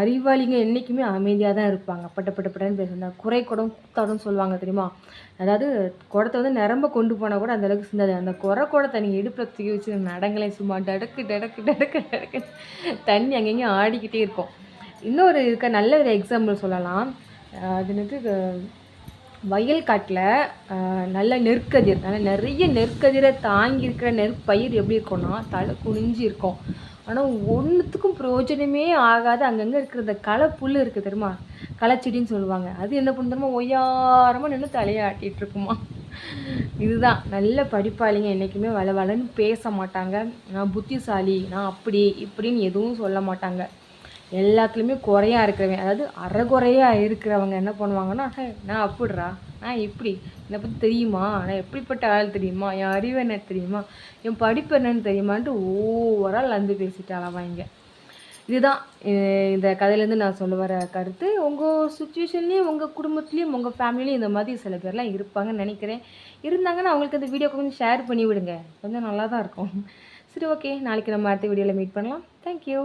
அறிவாளிங்க என்றைக்குமே அமைதியாக தான் இருப்பாங்க. பட்டன்னு பேசுனா குறை குடம் கூத்தாடும்னு சொல்லுவாங்க தெரியுமா? அதாவது குடத்த வந்து நிரம்ப கொண்டு போனால் கூட அந்தளவுக்கு சிந்தாது. அந்த குடத்த நீங்கள் இடுப்பில் தூக்கி வச்சு நடங்களேன் சும்மா டடக்கு டடக்கு டடக்கு டடக்கு தண்ணி அங்கங்கேயும் ஆடிக்கிட்டே இருக்கும். இன்னொரு நல்ல ஒரு எக்ஸாம்பிள் சொல்லலாம். அது என்னது வயல் காட்டில் நல்ல நெற்கதிர், நல்லா நிறைய நெற்கதிரை தாங்கி இருக்கிற நெற்பயிர் எப்படி இருக்கும்னா தலை குனிஞ்சு இருக்கும். ஆனால் ஒன்றுத்துக்கும் பிரயோஜனமே ஆகாது. அங்கங்கே இருக்கிற இந்த களை புல் இருக்குது தெரியுமா? களைச்செடின்னு சொல்லுவாங்க. அது என்ன பண்ணு தெரியுமா? ஒய்யாரமாக நின்று தலையை ஆட்டிகிட்டு இருக்குமா. இதுதான் நல்ல படிப்பாளிங்க. என்றைக்குமே வளன்னு பேச மாட்டாங்க. நான் புத்திசாலி, நான் அப்படி இப்படின்னு எதுவும் சொல்ல மாட்டாங்க. எல்லாத்துலேயுமே குறையாக இருக்கிறவங்க, அதாவது அரைகுறையாக இருக்கிறவங்க என்ன பண்ணுவாங்கன்னா, நான் அப்படிட்றா, நான் இப்படி, என்னை பற்றி தெரியுமா, நான் எப்படிப்பட்ட ஆள் தெரியுமா, என் அறிவு என்ன தெரியுமா, என் படிப்பு என்னன்னு தெரியுமான்ட்டு ஓவரால் வந்து பேசிட்டு அளவாங்க. இதுதான் இந்த கதையிலேருந்து நான் சொல்ல வர கருத்து. உங்கள் சுச்சுவேஷன்லேயும் உங்கள் குடும்பத்துலேயும் உங்கள் ஃபேமிலிலையும் இந்த மாதிரி சில பேர்லாம் இருப்பாங்கன்னு நினைக்கிறேன். இருந்தாங்கன்னா அவங்களுக்கு அந்த வீடியோ கொஞ்சம் ஷேர் பண்ணி விடுங்க, கொஞ்சம் நல்லா தான் இருக்கும். சரி, ஓகே, நாளைக்கு நம்ம அடுத்த வீடியோவில் மீட் பண்ணலாம். தேங்க்யூ.